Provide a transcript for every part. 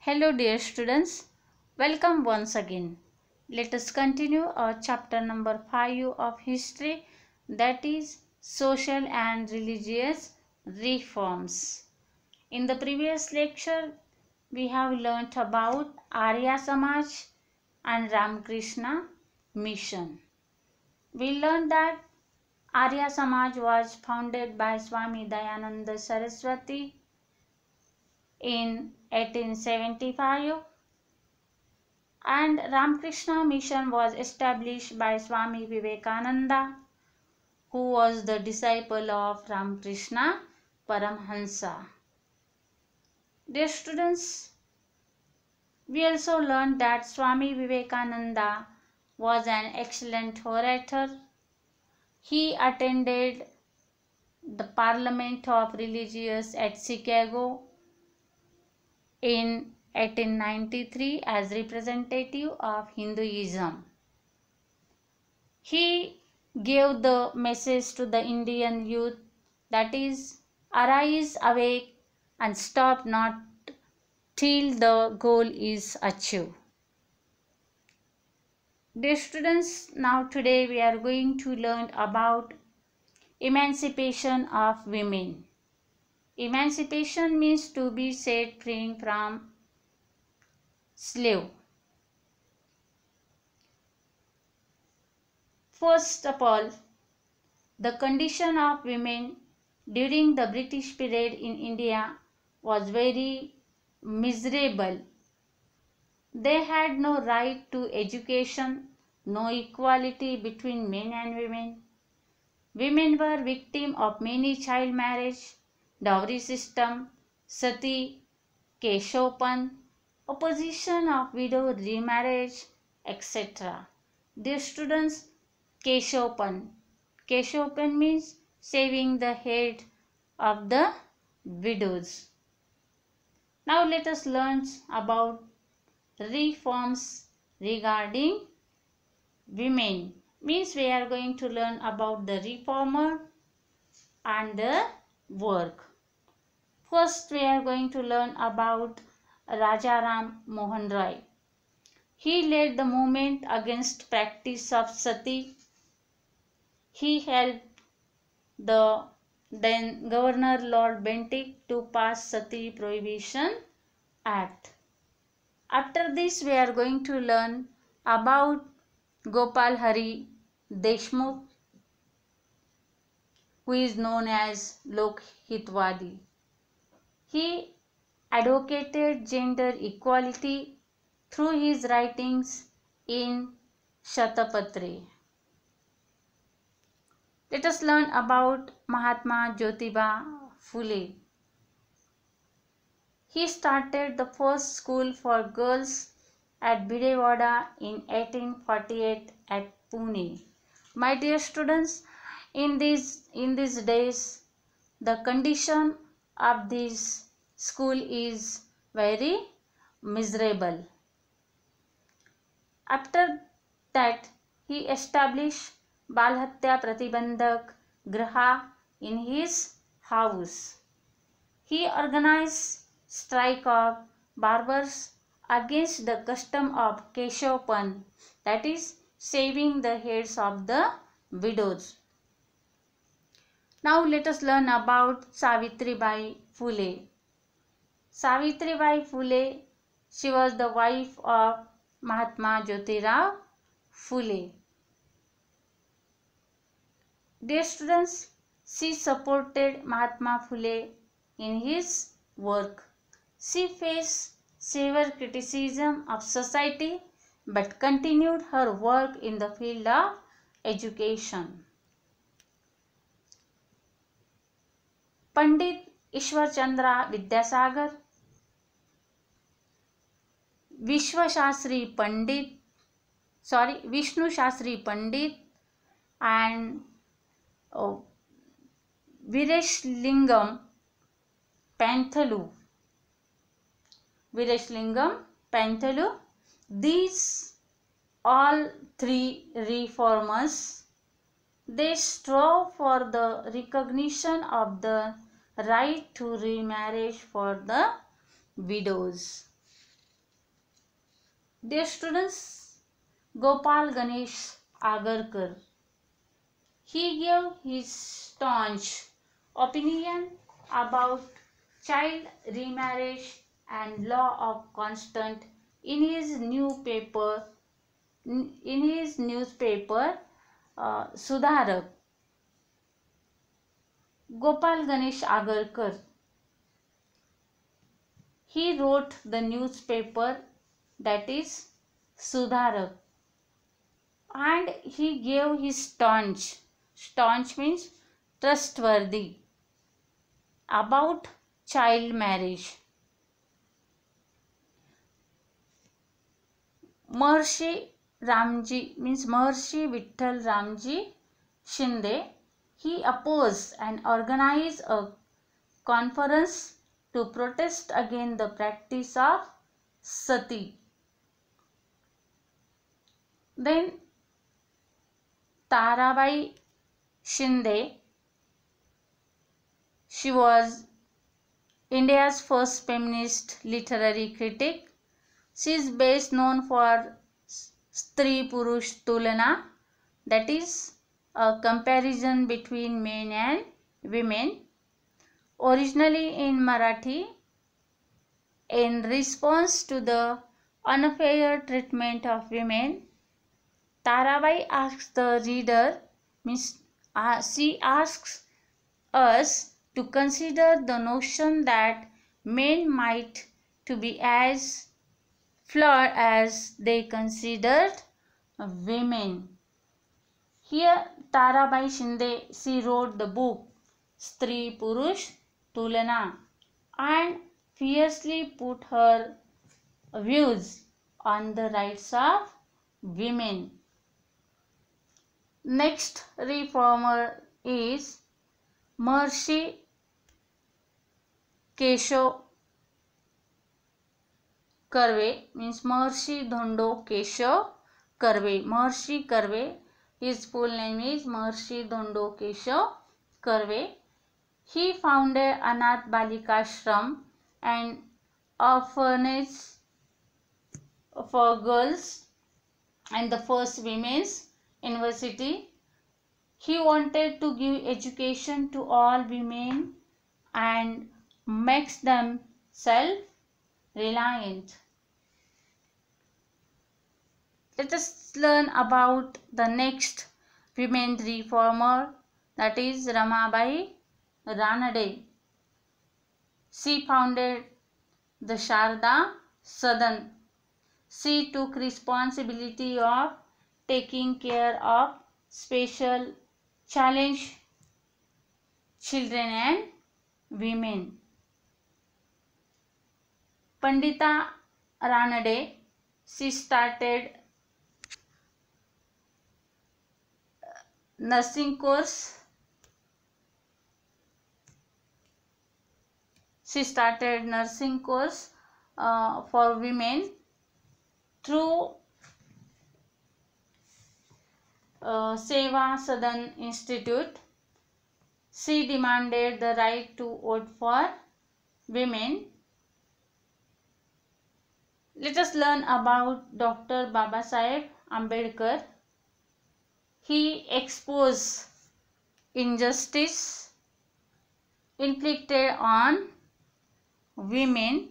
Hello dear students, welcome once again. Let us continue our chapter number 5 of history, that is social and religious reforms. In the previous lecture we have learnt about Arya Samaj and Ramakrishna mission. We learned that Arya Samaj was founded by Swami Dayananda Saraswati in 1875 and Ramakrishna mission was established by Swami Vivekananda, who was the disciple of Ramakrishna Paramhansa. Dear students, we also learned that Swami Vivekananda was an excellent orator. He attended the Parliament of Religious at Chicago in 1893 as representative of Hinduism. He gave the message to the Indian youth, that is, arise, awake and stop not till the goal is achieved. Dear students, now today we are going to learn about emancipation of women. Emancipation means to be set free from slave. First of all, the condition of women during the British period in India was very miserable. They had no right to education, no equality between men and women. Women were victims of many child marriage, dowry system, sati, keshopan, opposition of widow remarriage, etc. Dear students, keshopan. Keshopan means saving the head of the widows. Now let us learn about reforms regarding women. Means we are going to learn about the reformer and the work. First we are going to learn about Raja Ram Mohan Roy. He led the movement against practice of sati. He helped the then Governor Lord Bentinck to pass Sati Prohibition Act. After this we are going to learn about Gopal Hari Deshmukh, who is known as Lok Hitwadi. He advocated gender equality through his writings in Shatapatre. Let us learn about Mahatma Jyotiba Phule. He started the first school for girls at Bidewada in 1848 at Pune. My dear students, in these days, the condition of this school is very miserable. After that, he established Bal Hatya Pratibandhak Graha in his house. He organized strike of barbers against the custom of Keshopan, that is, saving the heads of the widows. Now let us learn about Savitribai Phule. Savitribai Phule, she was the wife of Mahatma Jyotirao Phule. Dear students, she supported Mahatma Phule in his work. She faced severe criticism of society but continued her work in the field of education. Pandit Ishwar Chandra Vidyasagar, Vishnu Shastri Pandit and Virashlingam Panthalu. These all three reformers, they strove for the recognition of the right to remarriage for the widows. Dear students, Gopal Ganesh Agarkar, he gave his staunch opinion about child remarriage and law of constant in his newspaper Sudharak. Gopal Ganesh Agarkar, he wrote the newspaper that is Sudharak, and he gave his staunch means trustworthy, about child marriage. Maharshi Ramji means Maharshi Vittal Ramji Shinde, he opposed and organized a conference to protest against the practice of sati. Then Tarabai Shinde, she was India's first feminist literary critic. She is best known for Stri Purush Tulana, that is a comparison between men and women, originally in Marathi. In response to the unfair treatment of women, Tarabai asks the reader, she asks us to consider the notion that men might to be as flawed as they considered women. Here Tarabai Shinde, she wrote the book Stri Purush Tulana and fiercely put her views on the rights of women. Next reformer is Maharshi Keshav Karve, means Maharshi Dhondo Keshav Karve. Maharshi Karve, his full name is Maharshi Dhondo Keshav Karve. He founded Anath Balika Ashram and orphanage for girls and the first women's university. He wanted to give education to all women and makes them self-reliant. Let us learn about the next women reformer, that is Ramabai Ranade. She founded the Sharda Sadan. She took responsibility of taking care of special challenged children and women. Pandita Ranade, she started nursing course. She started nursing course for women through Seva Sadan Institute. She demanded the right to vote for women. Let us learn about Dr. Babasaheb Ambedkar. He exposed injustice inflicted on women.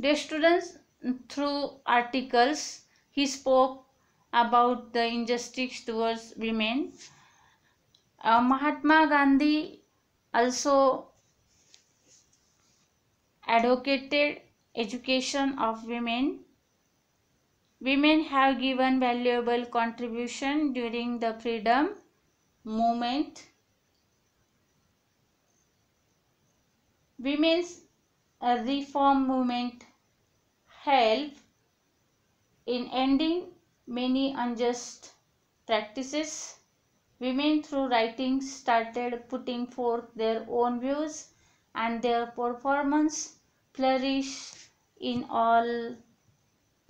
Dear students, through articles, he spoke about the injustice towards women. Mahatma Gandhi also advocated education of women. Women have given valuable contribution during the freedom movement. Women's reform movement helped in ending many unjust practices. Women through writing started putting forth their own views and their performance flourished in all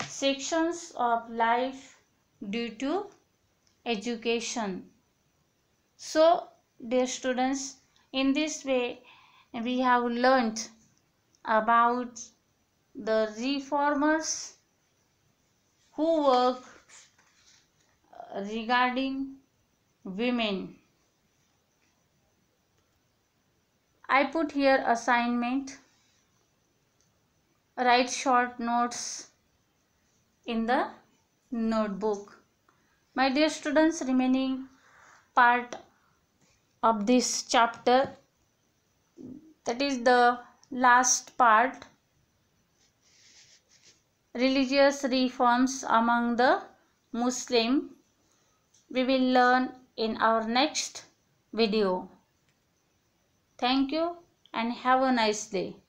sections of life due to education. So, dear students, in this way we have learnt about the reformers who work regarding women. I put here assignment. Write short notes in the notebook. My dear students, remaining part of this chapter, that is the last part, religious reforms among the Muslim, we will learn in our next video. Thank you and have a nice day.